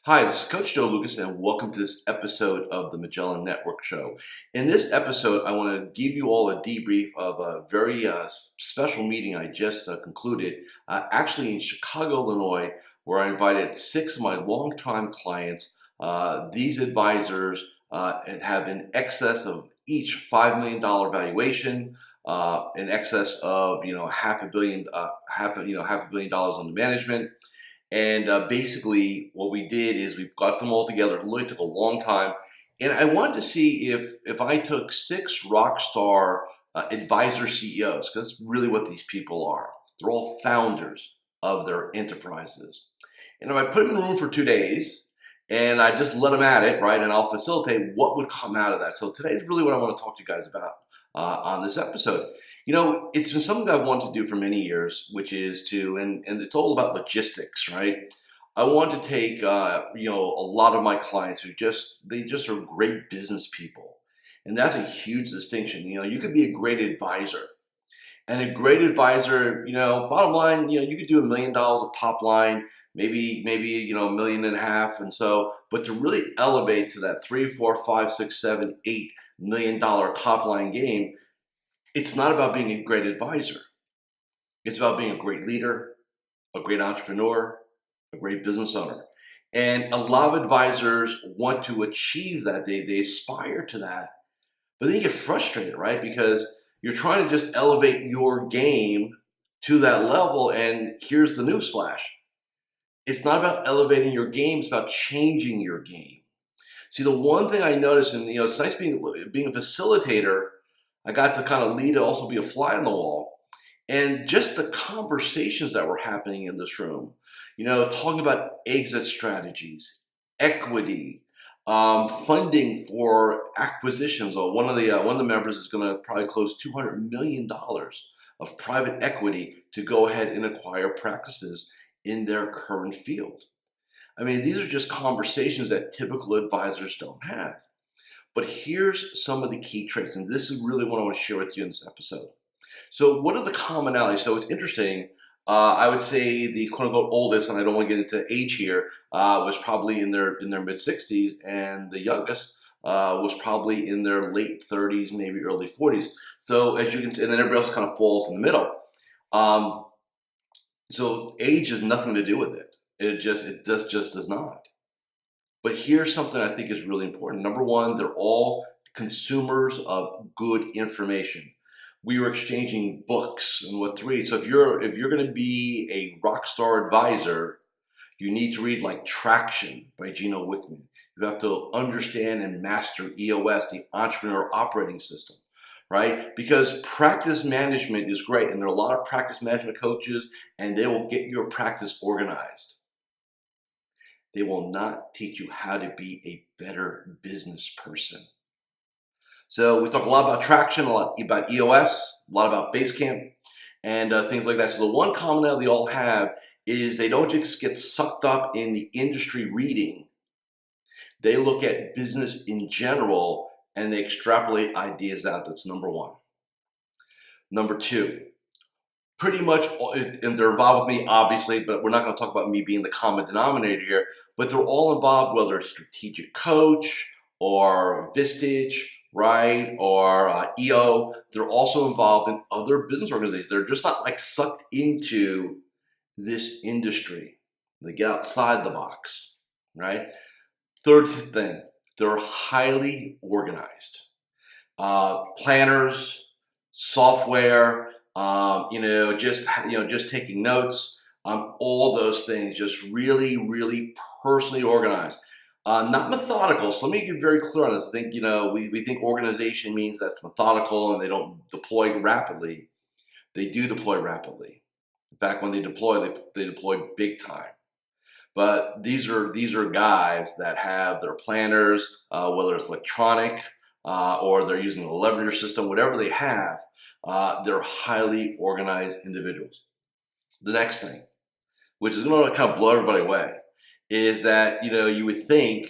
Hi, this is Coach Joe Lucas, and welcome to this episode of the Magellan Network Show. In this episode, I want to give you all a debrief of a very special meeting I just concluded, actually in Chicago, Illinois, where I invited 6 of my longtime clients. These advisors have in excess of each $5 million valuation, in excess of half a billion, half a billion dollars under management. And basically, what we did is we got them all together. It really took a long time, and I wanted to see if I took 6 rock star advisor CEOs, because that's really what these people are. They're all founders of their enterprises, and if I put them in a room for 2 days and I just let them at it, right, and I'll facilitate what would come out of that. So today is really what I want to talk to you guys about on this episode. It's been something that I've wanted to do for many years, which is and it's all about logistics, right? I want to take, a lot of my clients they just are great business people. And that's a huge distinction. You could be a great advisor. And a great advisor, bottom line, you could do $1 million of top line, maybe, $1.5 million. And so, but to really elevate to that 3, 4, 5, 6, 7, $8 million top line game, it's not about being a great advisor. It's about being a great leader, a great entrepreneur, a great business owner. And a lot of advisors want to achieve that. They aspire to that. But then you get frustrated, right? Because you're trying to just elevate your game to that level. And here's the newsflash. It's not about elevating your game. It's about changing your game. See, the one thing I noticed, and it's nice being a facilitator, I got to kind of lead and also be a fly on the wall. And just the conversations that were happening in this room, talking about exit strategies, equity, funding for acquisitions. One of the members is going to probably close $200 million of private equity to go ahead and acquire practices in their current field. I mean, these are just conversations that typical advisors don't have. But here's some of the key traits, and this is really what I want to share with you in this episode. So what are the commonalities? So it's interesting. I would say the quote-unquote oldest, and I don't want to get into age here, was probably in their mid-60s, and the youngest was probably in their late 30s, maybe early 40s. So as you can see, and then everybody else kind of falls in the middle. So age has nothing to do with it. It just does not. But here's something I think is really important. Number one, they're all consumers of good information. We are exchanging books and what to read. So if you're going to be a rock star advisor, you need to read like Traction by Gino Wickman. You have to understand and master EOS, the Entrepreneur Operating System, right? Because practice management is great, and there are a lot of practice management coaches, and they will get your practice organized. They will not teach you how to be a better business person. So we talk a lot about Traction, a lot about EOS, a lot about Basecamp, and things like that. So the one commonality they all have is they don't just get sucked up in the industry reading. They look at business in general, and they extrapolate ideas out. That's number one. Number two, pretty much, and they're involved with me, obviously, but we're not going to talk about me being the common denominator here, but they're all involved, whether it's strategic coach or Vistage, right, or EO. They're also involved in other business organizations. They're just not like sucked into this industry. They get outside the box, right? Third thing, they're highly organized. Planners, software, just taking notes, all those things, just really, really personally organized. Not methodical. So let me get very clear on this. I think, we think organization means that's methodical and they don't deploy rapidly. They do deploy rapidly. In fact, when they deploy big time. But these are guys that have their planners, whether it's electronic or they're using a leverager system, whatever they have, they're highly organized individuals. The next thing, which is going to kind of blow everybody away, is that you would think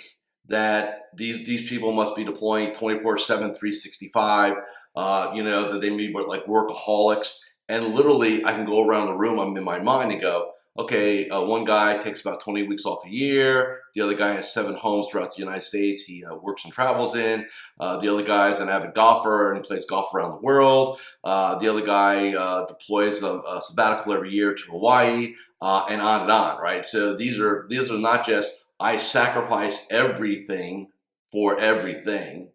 that these people must be deploying 24/7, 365. That they may be like workaholics. And literally, I can go around the room. I'm in my mind and go, Okay, one guy takes about 20 weeks off a year. The other guy has 7 homes throughout the United States he works and travels in. The other guy's an avid golfer and plays golf around the world. The other guy deploys a sabbatical every year to Hawaii, and on, right? So these are not just I sacrifice everything for everything.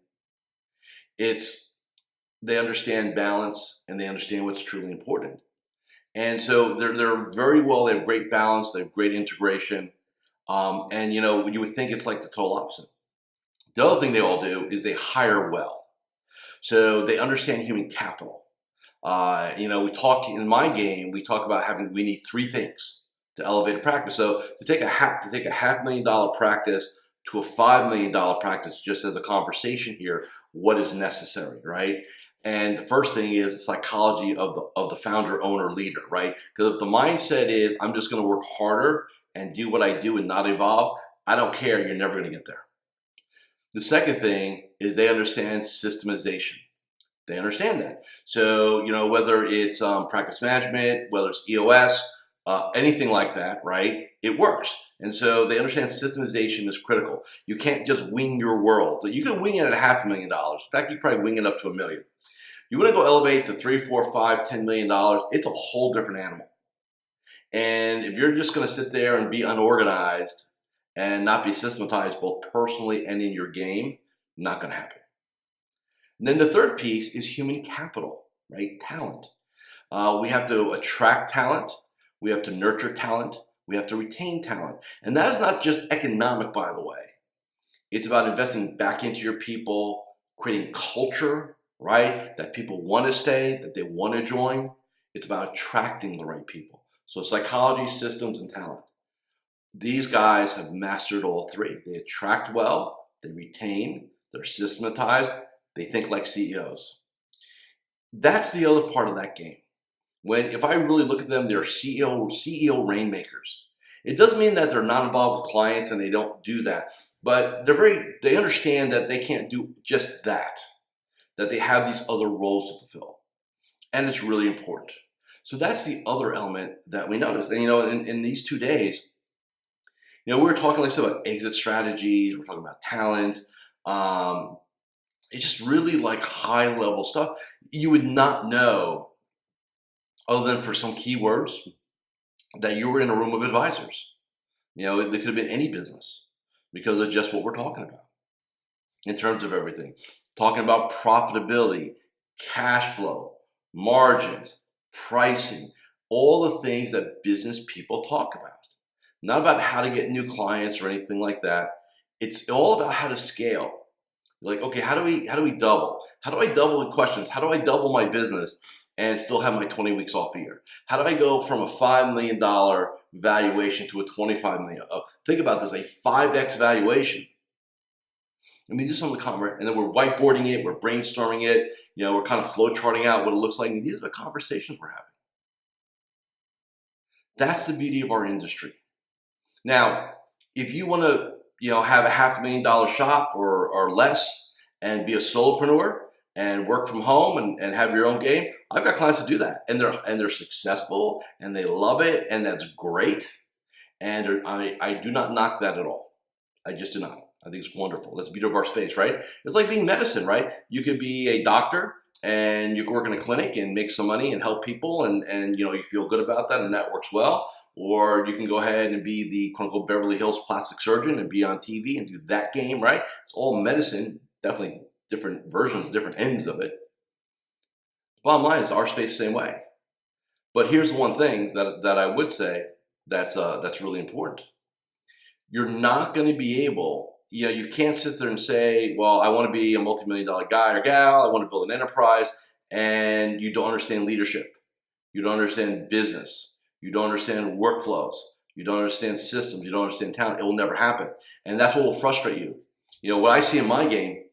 It's they understand balance and they understand what's truly important. And so they're very well, they have great balance, they have great integration. And you would think it's like the total opposite. The other thing they all do is they hire well. So they understand human capital. We talk in my game, we talk about we need 3 things to elevate a practice. So to take a $500,000 practice to a $5 million practice, just as a conversation here, what is necessary, right? And the first thing is the psychology of the founder, owner, leader, right? Because if the mindset is I'm just going to work harder and do what I do and not evolve, I don't care. You're never going to get there. The second thing is they understand systemization. They understand that. So whether it's practice management, whether it's EOS, anything like that, right? It works. And so they understand systemization is critical. You can't just wing your world. You can wing it at $500,000. In fact, you can probably wing it up to $1 million. You want to go elevate to $3, $4, $5, $10 million, it's a whole different animal. And if you're just going to sit there and be unorganized and not be systematized both personally and in your game, not going to happen. And then the third piece is human capital, right? Talent. We have to attract talent. We have to nurture talent. We have to retain talent. And that is not just economic, by the way. It's about investing back into your people, creating culture, right? That people want to stay, that they want to join. It's about attracting the right people. So psychology, systems, and talent. These guys have mastered all 3. They attract well, they retain, they're systematized, they think like CEOs. That's the other part of that game. If I really look at them, they're CEO rainmakers. It doesn't mean that they're not involved with clients and they don't do that, but they understand that they can't do just that they have these other roles to fulfill. And it's really important. So that's the other element that we notice. And in these 2 days, we were talking, like I said, about exit strategies, we're talking about talent. It's just really like high level stuff. You would not know, other than for some keywords, that you were in a room of advisors. It could have been any business because of just what we're talking about in terms of everything. Talking about profitability, cash flow, margins, pricing, all the things that business people talk about. Not about how to get new clients or anything like that. It's all about how to scale. Like, okay, how do we double? How do I double the questions? How do I double my business and still have my 20 weeks off a year? How do I go from a $5 million valuation to a $25 million? Think about this, a 5x valuation. And we do some of the conversation, and then we're whiteboarding it, we're brainstorming it, we're kind of flow charting out what it looks like. And these are the conversations we're having. That's the beauty of our industry. Now, if you want to, have a $500,000 shop or less and be a solopreneur and work from home and have your own game, I've got clients that do that, and they're successful and they love it, and that's great. And I do not knock that at all. I just do not. I think it's wonderful. That's the beauty of our space, right? It's like being medicine, right? You could be a doctor and you can work in a clinic and make some money and help people, and you feel good about that and that works well. Or you can go ahead and be the quote unquote Beverly Hills plastic surgeon and be on TV and do that game, right? It's all medicine, definitely different versions, different ends of it. Bottom line is our space the same way. But here's one thing that I would say that's really important. You're not going to be able, you can't sit there and say, well, I want to be a multi-million-dollar guy or gal, I want to build an enterprise, and you don't understand leadership. You don't understand business. You don't understand workflows. You don't understand systems. You don't understand talent. It will never happen. And that's what will frustrate you. What I see in my game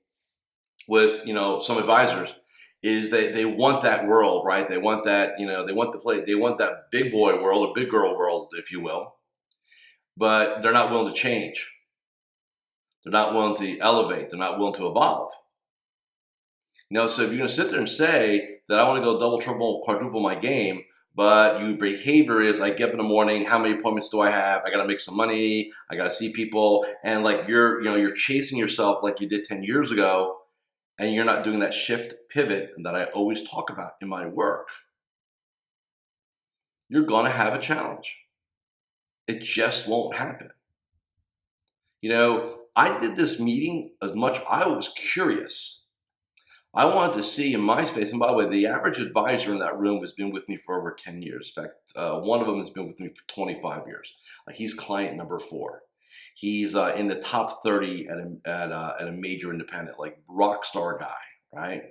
with, some advisors is they want that world, right? They want that, they want that big boy world or big girl world, if you will. But they're not willing to change. They're not willing to elevate. They're not willing to evolve. So if you're going to sit there and say that I want to go double, triple, quadruple my game, But your behavior is like, get up in the morning, how many appointments do I have? I got to make some money. I got to see people. And like you're chasing yourself like you did 10 years ago, and you're not doing that shift pivot that I always talk about in my work. You're going to have a challenge. It just won't happen. I did this meeting as much, I was curious. I wanted to see in my space, and by the way, the average advisor in that room has been with me for over 10 years. In fact, one of them has been with me for 25 years. He's client number 4. He's in the top 30 at a major independent, like rock star guy, right?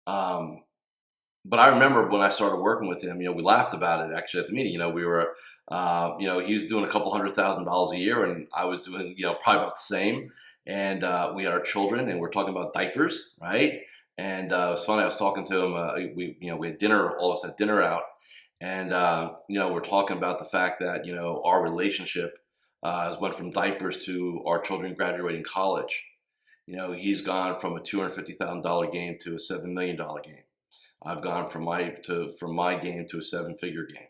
But I remember when I started working with him, we laughed about it actually at the meeting. We were, he was doing a couple $100,000 a year, and I was doing, probably about the same. And we had our children, and we're talking about diapers, right? And it was funny. I was talking to him. We had dinner. All of us had dinner out, and we're talking about the fact that our relationship has went from diapers to our children graduating college. He's gone from a $250,000 game to a $7 million game. I've gone from my game to a 7-figure game.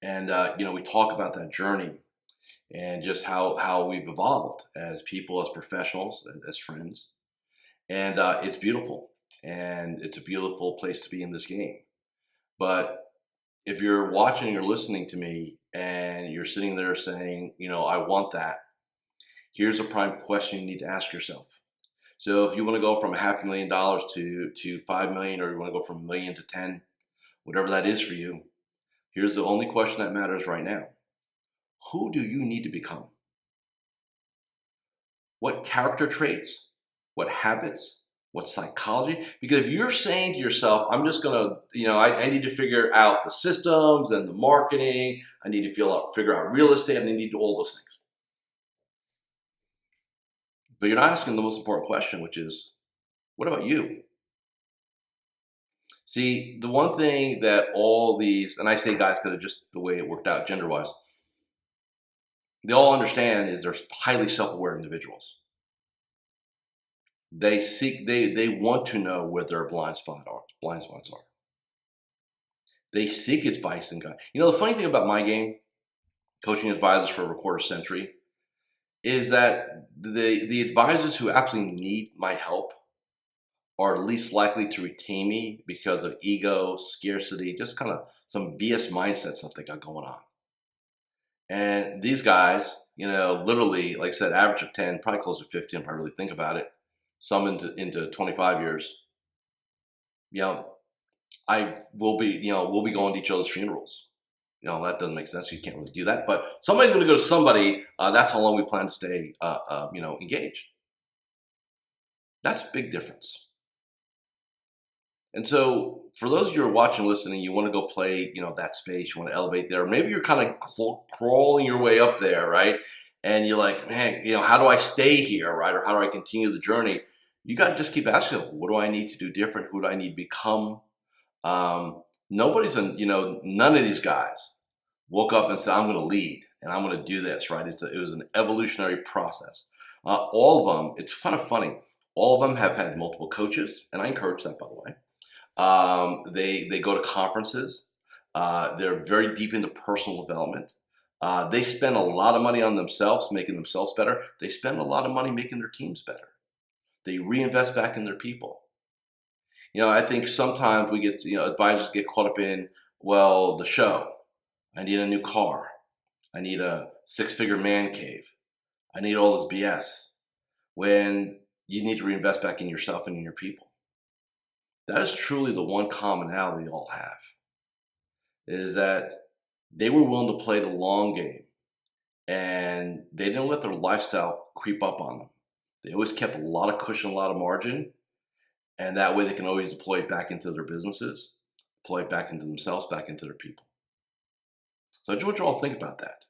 And we talk about that journey and just how we've evolved as people, as professionals, as friends. And it's beautiful. And it's a beautiful place to be in this game. But if you're watching or listening to me and you're sitting there saying, I want that, here's a prime question you need to ask yourself. So if you want to go from $500,000 to 5 million, or you want to go from 1 million to 10, whatever that is for you, here's the only question that matters right now. Who do you need to become? What character traits? What habits? What psychology? Because if you're saying to yourself, I'm just going to, I need to figure out the systems and the marketing, I need to figure out real estate, I need to do all those things. But you're not asking the most important question, which is, what about you? See, the one thing that all these, and I say guys because of just the way it worked out gender-wise, they all understand is they're highly self-aware individuals. They want to know where their blind spots are. They seek advice and guidance. The funny thing about my game, coaching advisors for over a quarter century, is that the advisors who absolutely need my help are least likely to retain me because of ego, scarcity, just kind of some BS mindset stuff they got going on. And these guys, literally, like I said, average of 10, probably close to 15 if I really think about it, some into 25 years. We'll be going to each other's funerals. That doesn't make sense. You can't really do that. But somebody's going to go to somebody. That's how long we plan to stay, engaged. That's a big difference. And so for those of you who are watching, listening, you want to go play, that space, you want to elevate there. Maybe you're kind of crawling your way up there, right? And you're like, man, how do I stay here, right? Or how do I continue the journey? You got to just keep asking, what do I need to do different? Who do I need to become? None of these guys woke up and said, I'm going to lead and I'm going to do this, right? It was an evolutionary process. All of them, it's kind of funny. All of them have had multiple coaches, and I encourage that, by the way. They go to conferences. They're very deep into personal development. They spend a lot of money on themselves, making themselves better. They spend a lot of money making their teams better. They reinvest back in their people. I think sometimes we get, advisors get caught up in, the show. I need a new car. I need a 6-figure man cave. I need all this BS. When you need to reinvest back in yourself and in your people. That is truly the one commonality they all have, is that they were willing to play the long game, and they didn't let their lifestyle creep up on them. They always kept a lot of cushion, a lot of margin, and that way they can always deploy it back into their businesses, deploy it back into themselves, back into their people. So I just want you all to think about that.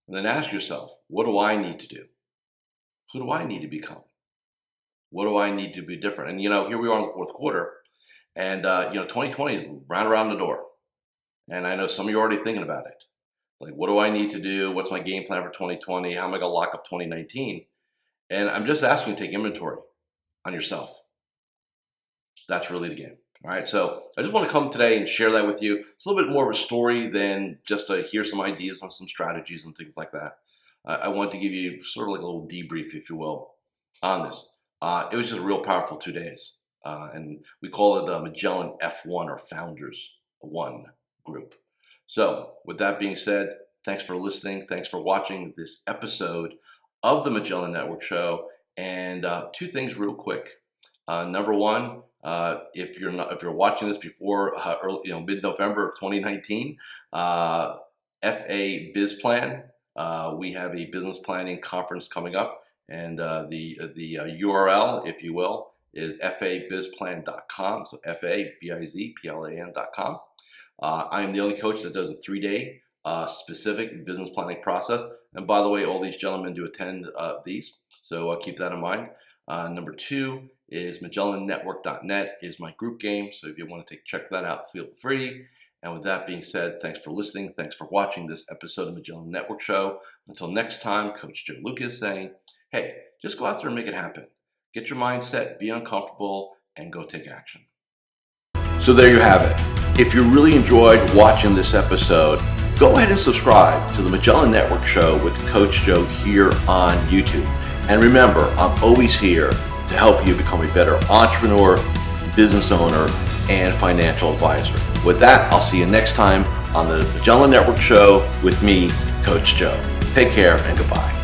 And then ask yourself, what do I need to do? Who do I need to become? What do I need to be different? And, here we are in the fourth quarter, and, 2020 is right around the door. And I know some of you are already thinking about it. Like, what do I need to do? What's my game plan for 2020? How am I going to lock up 2019? And I'm just asking you to take inventory on yourself. That's really the game. All right, so I just want to come today and share that with you. It's a little bit more of a story than just to hear some ideas on some strategies and things like that. I want to give you sort of like a little debrief, if you will, on this. It was just a real powerful 2 days. And we call it Magellan F1 or Founders 1 group. So with that being said, thanks for listening. Thanks for watching this episode of the Magellan Network Show. And 2 things real quick. Number one, if you're watching this before mid-November of 2019, FA Biz Plan, we have a business planning conference coming up, and the URL, if you will, is fabizplan.com. So fabizplan.com. I am the only coach that does a 3-day specific business planning process. And by the way, all these gentlemen do attend these, so keep that in mind. Number 2 is MagellanNetwork.net is my group game. So if you want to check that out, feel free. And with that being said, thanks for listening. Thanks for watching this episode of Magellan Network Show. Until next time, Coach Joe Lukacs saying, hey, just go out there and make it happen. Get your mindset, be uncomfortable, and go take action. So there you have it. If you really enjoyed watching this episode, go ahead and subscribe to the Magellan Network Show with Coach Joe here on YouTube. And remember, I'm always here to help you become a better entrepreneur, business owner, and financial advisor. With that, I'll see you next time on the Magellan Network Show with me, Coach Joe. Take care and goodbye.